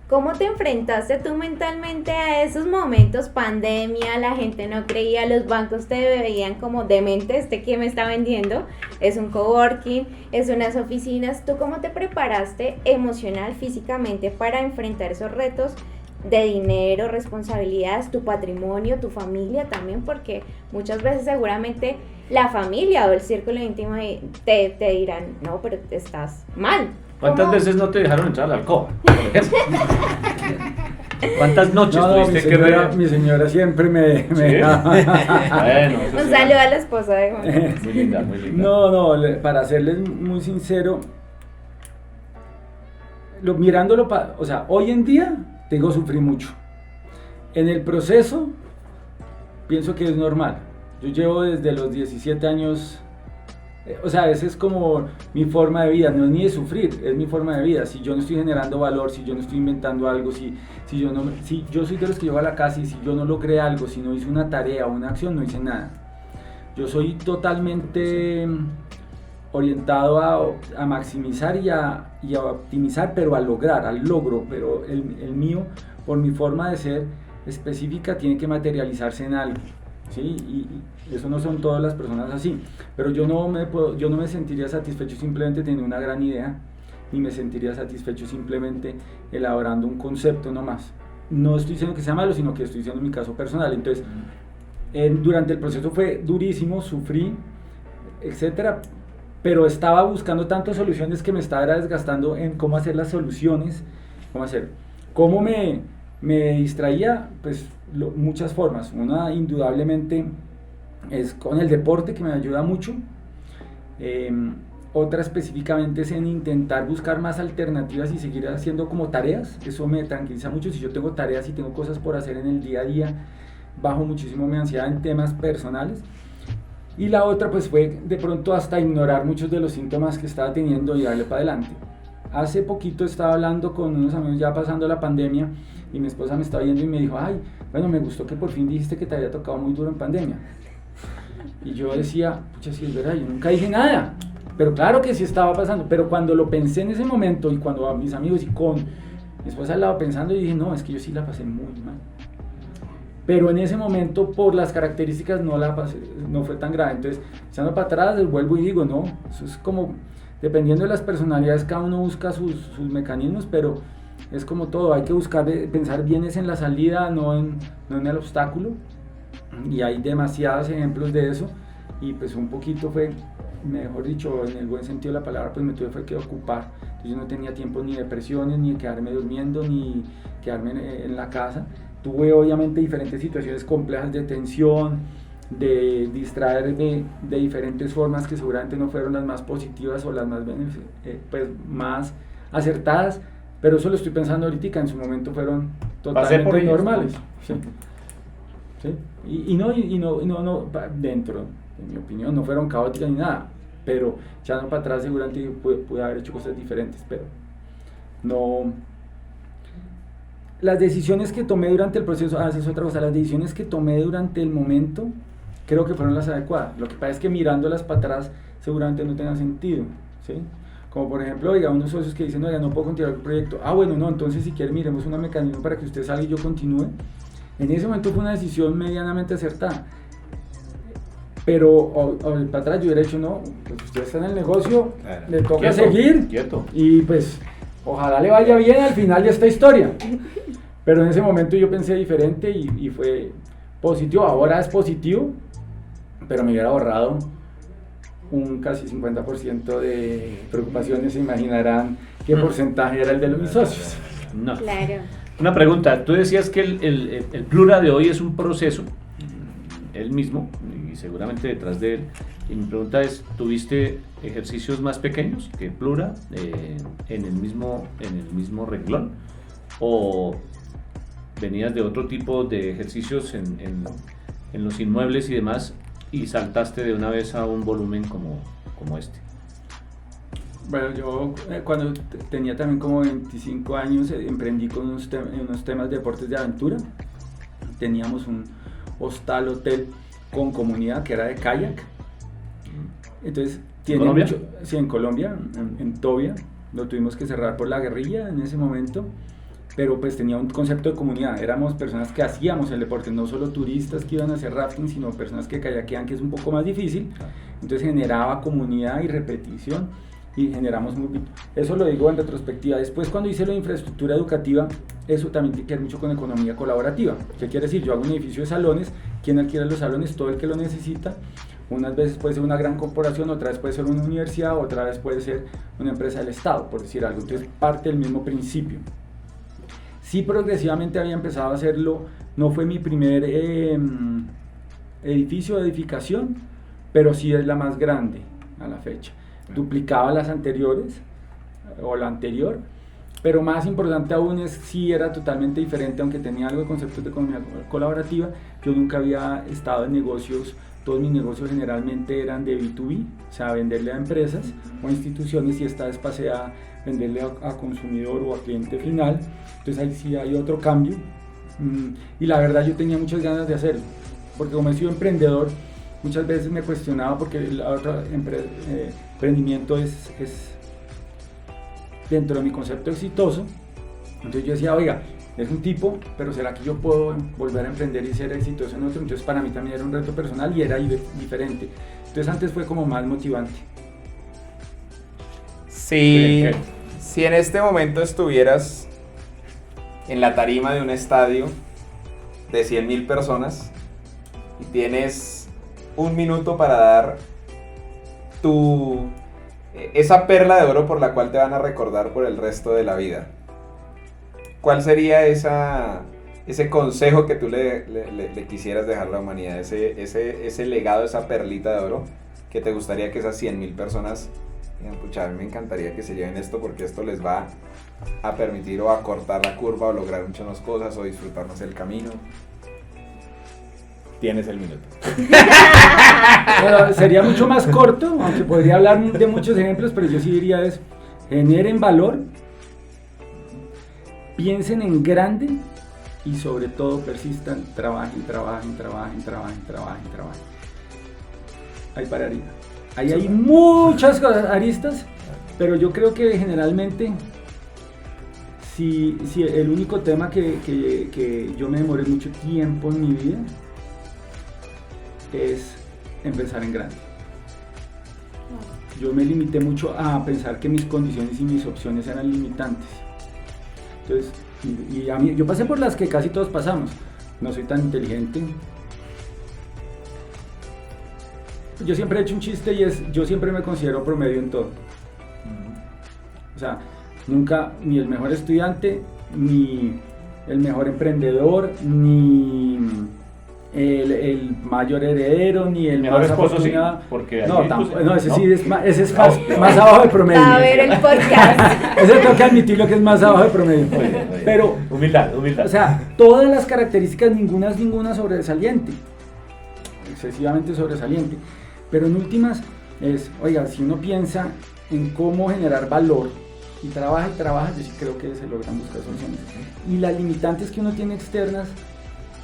¿Cómo te enfrentaste tú mentalmente a esos momentos? Pandemia, la gente no creía, los bancos te veían como demente, que me está vendiendo, es un coworking, es unas oficinas. ¿Tú cómo te preparaste emocional, físicamente para enfrentar esos retos de dinero, responsabilidades, tu patrimonio, tu familia también? Porque muchas veces seguramente la familia o el círculo íntimo te dirán, no, pero estás mal. ¿Cuántas veces no te dejaron entrar a la alcoba, por ejemplo? ¿Cuántas noches tuviste que ver? Mi señora siempre me ¿Sí? Bueno, un saludo a la esposa de Juan. Muy linda, muy linda. No, para serles muy sincero, mirándolo, o sea, hoy en día, te digo, sufrí mucho. En el proceso, pienso que es normal. Yo llevo desde los 17 años O sea, esa es como mi forma de vida, no es ni de sufrir, es mi forma de vida. Si yo no estoy generando valor, si yo no estoy inventando algo, si yo soy de los que llego a la casa y si yo no logré algo, si no hice una tarea o una acción, no hice nada. Yo soy totalmente orientado a maximizar y a optimizar, pero a lograr, al logro. Pero el mío, por mi forma de ser específica, tiene que materializarse en algo. ¿Sí? Y eso no son todas las personas así, pero yo no me sentiría satisfecho simplemente teniendo una gran idea, ni me sentiría satisfecho simplemente elaborando un concepto nomás. No estoy diciendo que sea malo, sino que estoy diciendo mi caso personal. Entonces, durante el proceso fue durísimo, sufrí, etcétera, pero estaba buscando tantas soluciones que me estaba desgastando en cómo hacer las soluciones, cómo me distraía, pues muchas formas. Una indudablemente es con el deporte, que me ayuda mucho. Otra específicamente es en intentar buscar más alternativas y seguir haciendo como tareas. Eso me tranquiliza mucho. Si yo tengo tareas y tengo cosas por hacer en el día a día, bajo muchísimo mi ansiedad en temas personales. Y la otra pues fue de pronto hasta ignorar muchos de los síntomas que estaba teniendo y darle para adelante. Hace poquito estaba hablando con unos amigos ya pasando la pandemia y mi esposa me estaba viendo y me dijo, ay, bueno, me gustó que por fin dijiste que te había tocado muy duro en pandemia. Y yo decía, pucha, sí es verdad, yo nunca dije nada, pero claro que sí estaba pasando, pero cuando lo pensé en ese momento y cuando a mis amigos y con mi esposa al lado pensando, dije, no, es que yo sí la pasé muy mal. Pero en ese momento, por las características, no la pasé, no fue tan grave. Entonces, echando para atrás, vuelvo y digo, no, eso es como, dependiendo de las personalidades, cada uno busca sus mecanismos, pero es como todo, hay que buscar, pensar bien es en la salida, no en el obstáculo, y hay demasiados ejemplos de eso, y pues un poquito fue, mejor dicho, en el buen sentido de la palabra, pues me tuve que ocupar. Entonces yo no tenía tiempo ni de depresiones, ni de quedarme durmiendo, ni quedarme en la casa. Tuve obviamente diferentes situaciones complejas de tensión, de distraerme de diferentes formas que seguramente no fueron las más positivas o las más, pues, más acertadas, pero eso lo estoy pensando ahorita, en su momento fueron totalmente normales. Sí. ¿Sí? Y no, dentro, en mi opinión, no fueron caóticas ni nada, pero echando para atrás seguramente pude haber hecho cosas diferentes, pero no. Las decisiones que tomé durante el proceso, esa es otra cosa, las decisiones que tomé durante el momento creo que fueron las adecuadas. Lo que pasa es que mirándolas para atrás seguramente no tengan sentido, ¿sí? Como por ejemplo, oiga, unos socios que dicen, oiga, no puedo continuar el proyecto. Ah, bueno, no, entonces si quiere miremos un mecanismo para que usted salga y yo continúe. En ese momento fue una decisión medianamente acertada. Pero para atrás yo hubiera dicho, no, pues usted está en el negocio, claro, le toca quieto, seguir. Quieto. Y pues ojalá le vaya bien al final de esta historia. Pero en ese momento yo pensé diferente y fue positivo. Ahora es positivo, pero me hubiera ahorrado un casi 50% de preocupaciones. Se imaginarán qué porcentaje era el de mis socios. No. Claro. Una pregunta, tú decías que el Plura de hoy es un proceso, él mismo, y seguramente detrás de él. Y mi pregunta es, ¿tuviste ejercicios más pequeños que Plura en el mismo renglón? ¿O venías de otro tipo de ejercicios en los inmuebles y demás y saltaste de una vez a un volumen como este? Bueno, yo cuando tenía también como 25 años emprendí con unos temas de deportes de aventura. Teníamos un hostal hotel con comunidad que era de kayak. Entonces, ¿En Colombia? Sí, en Colombia, en Tobia. Lo tuvimos que cerrar por la guerrilla en ese momento, pero pues tenía un concepto de comunidad. Éramos personas que hacíamos el deporte, no solo turistas que iban a hacer rafting, sino personas que kayakean, que es un poco más difícil. Entonces generaba comunidad y repetición y generamos muy... Eso lo digo en retrospectiva. Después, cuando hice la infraestructura educativa, eso también tiene que ver mucho con economía colaborativa. ¿Qué quiere decir? Yo hago un edificio de salones. ¿Quién alquila los salones? Todo el que lo necesita. Unas veces puede ser una gran corporación, otra vez puede ser una universidad, otra vez puede ser una empresa del Estado, por decir algo. Entonces, parte del mismo principio. Sí, progresivamente había empezado a hacerlo. No fue mi primer edificio de edificación, pero sí es la más grande a la fecha. Duplicaba las anteriores, o la anterior, pero más importante aún es si era totalmente diferente, aunque tenía algo de conceptos de economía colaborativa. Yo nunca había estado en negocios, todos mis negocios generalmente eran de B2B, o sea, venderle a empresas o instituciones, y esta vez pasé a venderle a consumidor o a cliente final. Entonces ahí sí hay otro cambio, y la verdad yo tenía muchas ganas de hacerlo, porque como he sido emprendedor, muchas veces me cuestionaba porque el otro emprendimiento es dentro de mi concepto exitoso. Entonces yo decía, oiga, es un tipo, pero ¿será que yo puedo volver a emprender y ser exitoso en otro? Entonces para mí también era un reto personal y era diferente. Entonces antes fue como más motivante. Si en este momento estuvieras en la tarima de un estadio de 100.000 personas y tienes un minuto para dar esa perla de oro por la cual te van a recordar por el resto de la vida, ¿cuál sería ese consejo que tú le quisieras dejar a la humanidad? Ese legado, esa perlita de oro que te gustaría que esas 100.000 personas digan, pucha, a mí me encantaría que se lleven esto porque esto les va a permitir o acortar la curva o lograr muchas cosas o disfrutarnos el camino. Tienes el minuto. Bueno, sería mucho más corto, aunque podría hablar de muchos ejemplos, pero yo sí diría eso: generen valor, piensen en grande y sobre todo persistan, trabajen. Ahí pararía. Ahí hay muchas cosas, aristas, pero yo creo que generalmente si el único tema que yo me demoré mucho tiempo en mi vida es empezar en grande. Yo me limité mucho a pensar que mis condiciones y mis opciones eran limitantes. Entonces, y a mí, yo pasé por las que casi todos pasamos. No soy tan inteligente. Yo siempre he hecho un chiste y es, yo siempre me considero promedio en todo. O sea, nunca ni el mejor estudiante, ni el mejor emprendedor, ni el mayor heredero, ni el mejor más esposo, afortunado. sí, porque No, ese sí es más abajo del promedio. A ver el podcast. Ese tengo que admitirlo que es más abajo del promedio. Pero humildad. o sea, todas las características, ninguna sobresaliente, excesivamente sobresaliente. Pero en últimas es, oiga, si uno piensa en cómo generar valor y trabaja, yo sí creo que se logran buscar soluciones. Y las limitantes que uno tiene externas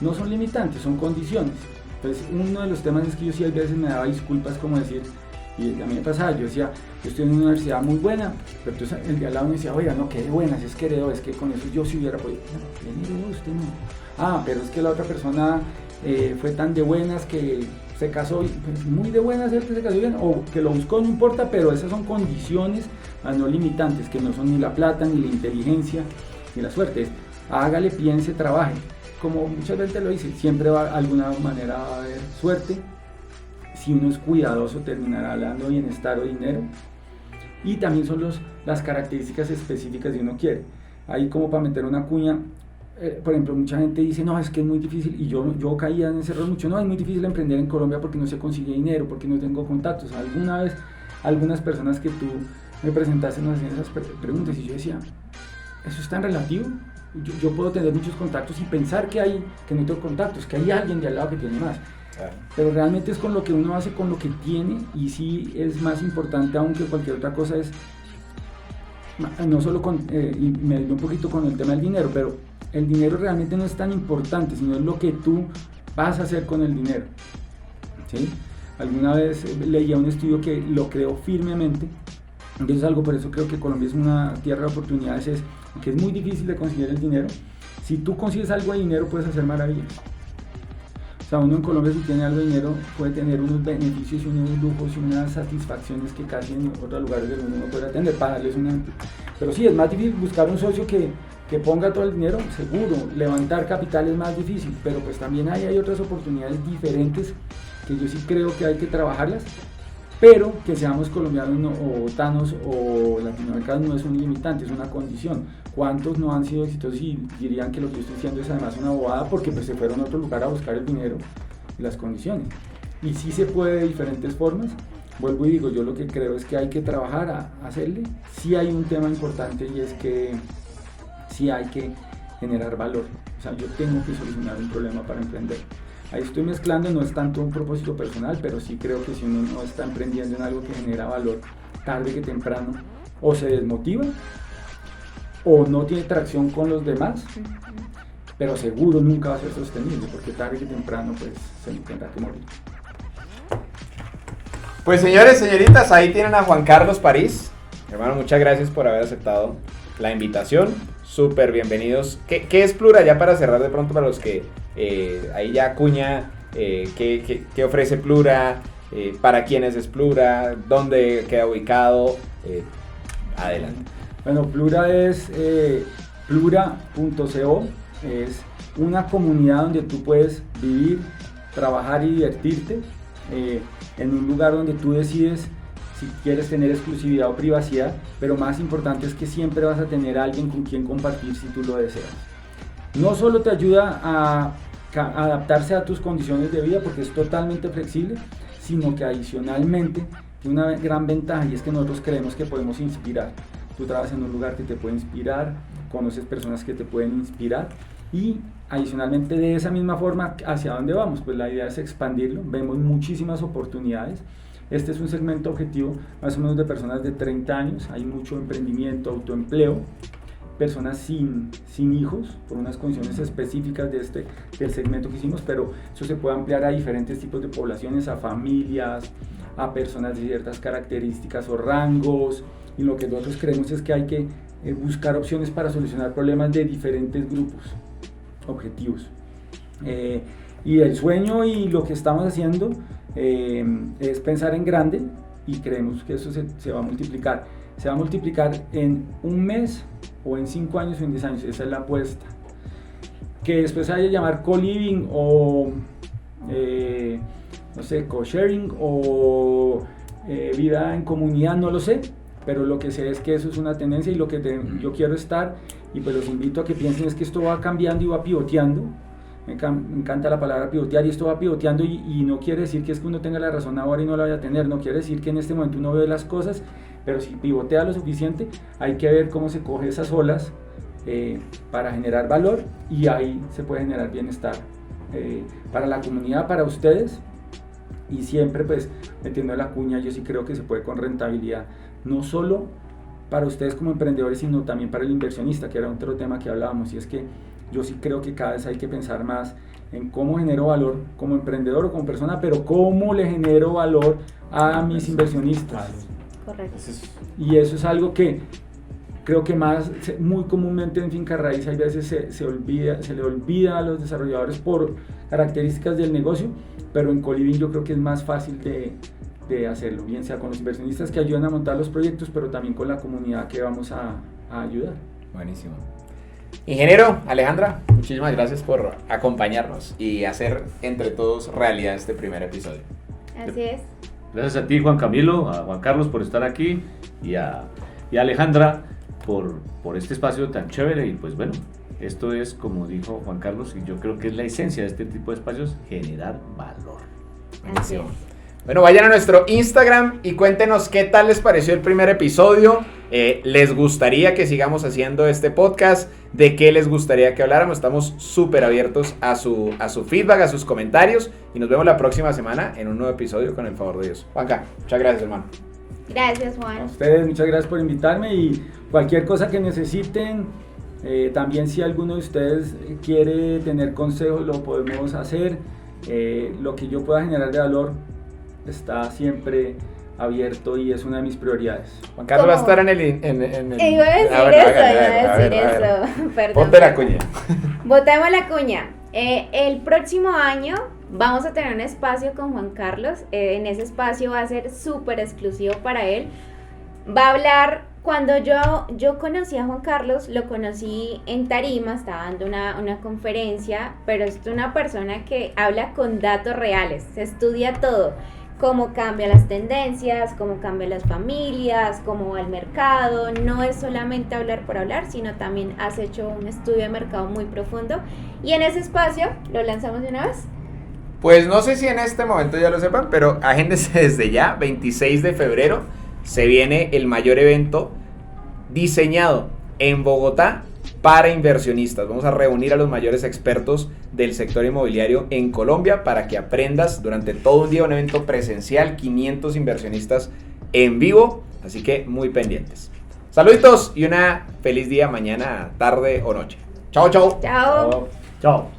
no son limitantes, son condiciones. Entonces uno de los temas es que yo sí a veces me daba disculpas, como decir, y a mí me pasaba, yo decía, yo estoy en una universidad muy buena, pero entonces el de al lado me decía, oiga, no, qué buena, si es que heredó, es que con eso yo sí hubiera podido. No, ¿quién heredó? Usted no. Pero es que la otra persona fue tan de buenas que se casó, pues muy de buenas él que se casó bien, o que lo buscó, no importa, pero esas son condiciones no limitantes, que no son ni la plata, ni la inteligencia, ni la suerte. Hágale, piense, trabaje. Como muchas veces lo dice, siempre va, de alguna manera va a haber suerte. Si uno es cuidadoso, terminará dando bienestar o dinero. Y también son las características específicas que uno quiere. Ahí como para meter una cuña, por ejemplo, mucha gente dice, no, es que es muy difícil, y yo caía en ese error mucho, no, es muy difícil emprender en Colombia porque no se consigue dinero, porque no tengo contactos. Alguna vez, algunas personas que tú me presentaste nos hacían esas preguntas y yo decía, ¿eso es tan relativo? Yo puedo tener muchos contactos y pensar que no tengo contactos, que hay alguien de al lado que tiene más. Claro. Pero realmente es con lo que uno hace, con lo que tiene, y sí es más importante aunque cualquier otra cosa es, no solo y me ayudó un poquito con el tema del dinero, pero el dinero realmente no es tan importante, sino es lo que tú vas a hacer con el dinero. ¿Sí? Alguna vez leía un estudio que lo creo firmemente, entonces algo por eso creo que Colombia es una tierra de oportunidades, que es muy difícil de conseguir el dinero. Si tú consigues algo de dinero puedes hacer maravillas. O sea, uno en Colombia si tiene algo de dinero puede tener unos beneficios y unos lujos y unas satisfacciones que casi en otros lugares del mundo no puede tener, para darles un ejemplo. Pero sí, es más difícil buscar un socio que ponga todo el dinero, seguro. Levantar capital es más difícil, pero pues también hay otras oportunidades diferentes que yo sí creo que hay que trabajarlas. Pero que seamos colombianos o botanos o latinoamericanos no es un limitante, es una condición. ¿Cuántos no han sido exitosos y dirían que lo que yo estoy diciendo es además una bobada porque pues se fueron a otro lugar a buscar el dinero y las condiciones? Y sí se puede de diferentes formas. Vuelvo y digo, yo lo que creo es que hay que trabajar a hacerle. Sí hay un tema importante y es que sí hay que generar valor. O sea, yo tengo que solucionar un problema para emprender. Ahí estoy mezclando, no es tanto un propósito personal, pero sí creo que si uno no está emprendiendo en algo que genera valor, tarde que temprano, o se desmotiva, o no tiene tracción con los demás, pero seguro nunca va a ser sostenible, porque tarde que temprano pues se tendrá que morir. Pues señores, señoritas, ahí tienen a Juan Carlos París. Hermano, muchas gracias por haber aceptado la invitación. Súper bienvenidos. ¿Qué es Plura? Ya para cerrar de pronto para los que ahí ya cuña, ¿qué ofrece Plura? ¿Para quiénes es Plura? ¿Dónde queda ubicado? Adelante. Bueno, Plura es plura.co, es una comunidad donde tú puedes vivir, trabajar y divertirte en un lugar donde tú decides si quieres tener exclusividad o privacidad, pero más importante es que siempre vas a tener a alguien con quien compartir si tú lo deseas. No solo te ayuda a adaptarse a tus condiciones de vida porque es totalmente flexible, sino que adicionalmente tiene una gran ventaja y es que nosotros creemos que podemos inspirar. Tú trabajas en un lugar que te puede inspirar, conoces personas que te pueden inspirar y adicionalmente de esa misma forma, ¿hacia dónde vamos? Pues la idea es expandirlo, vemos muchísimas oportunidades. Este es un segmento objetivo más o menos de personas de 30 años, hay mucho emprendimiento, autoempleo, personas sin hijos, por unas condiciones específicas del segmento que hicimos, pero eso se puede ampliar a diferentes tipos de poblaciones, a familias, a personas de ciertas características o rangos, y lo que nosotros creemos es que hay que buscar opciones para solucionar problemas de diferentes grupos objetivos. Y el sueño y lo que estamos haciendo es pensar en grande y creemos que eso se va a multiplicar. Se va a multiplicar en un mes o en 5 años o en 10 años, esa es la apuesta. Que después haya llamar co-living o no sé, co-sharing o vida en comunidad, no lo sé, pero lo que sé es que eso es una tendencia y lo que yo quiero estar, y pues los invito a que piensen es que esto va cambiando y va pivoteando. Me encanta la palabra pivotear, y esto va pivoteando y no quiere decir que es que uno tenga la razón ahora y no la vaya a tener, no quiere decir que en este momento uno ve las cosas, pero si pivotea lo suficiente hay que ver cómo se coge esas olas para generar valor, y ahí se puede generar bienestar para la comunidad, para ustedes, y siempre pues metiendo la cuña, yo sí creo que se puede con rentabilidad, no solo para ustedes como emprendedores, sino también para el inversionista, que era otro tema que hablábamos, y es que yo sí creo que cada vez hay que pensar más en cómo genero valor como emprendedor o como persona, pero cómo le genero valor a mis inversionistas. Correcto. Y eso es algo que creo que muy comúnmente en finca raíz hay veces se le olvida a los desarrolladores por características del negocio, pero en co-living yo creo que es más fácil de hacerlo, bien sea con los inversionistas que ayudan a montar los proyectos, pero también con la comunidad que vamos a ayudar. Buenísimo. Ingeniero Alejandra, muchísimas gracias por acompañarnos y hacer entre todos realidad este primer episodio. Así es. Gracias a ti, Juan Camilo, a Juan Carlos por estar aquí y a Alejandra por este espacio tan chévere. Y pues bueno, esto es, como dijo Juan Carlos, y yo creo que es la esencia de este tipo de espacios, generar valor. Buenísimo. Bueno, vayan a nuestro Instagram y cuéntenos qué tal les pareció el primer episodio. ¿Les gustaría que sigamos haciendo este podcast? ¿De qué les gustaría que habláramos? Estamos súper abiertos a su feedback, a sus comentarios. Y nos vemos la próxima semana en un nuevo episodio, con el favor de Dios. Juanca, muchas gracias, hermano. Gracias, Juan. A ustedes, muchas gracias por invitarme, y cualquier cosa que necesiten, también si alguno de ustedes quiere tener consejos, lo podemos hacer. Lo que yo pueda generar de valor está siempre abierto y es una de mis prioridades. Juan Carlos va a estar en el... Iba a decir eso. Perdón. Ponte la cuña. Botemos la cuña. El próximo año vamos a tener un espacio con Juan Carlos. En ese espacio va a ser súper exclusivo para él. Va a hablar, cuando yo conocí a Juan Carlos, lo conocí en tarima, estaba dando una conferencia, pero es una persona que habla con datos reales, se estudia todo. Cómo cambian las tendencias, cómo cambian las familias, cómo va el mercado. No es solamente hablar por hablar, sino también has hecho un estudio de mercado muy profundo. Y en ese espacio, ¿lo lanzamos de una vez? Pues no sé si en este momento ya lo sepan, pero agéndense desde ya, 26 de febrero, se viene el mayor evento diseñado en Bogotá para inversionistas. Vamos a reunir a los mayores expertos del sector inmobiliario en Colombia para que aprendas durante todo un día, un evento presencial, 500 inversionistas en vivo, así que muy pendientes. Saluditos y una feliz día mañana, tarde o noche. Chao, chao. Chao. Chao.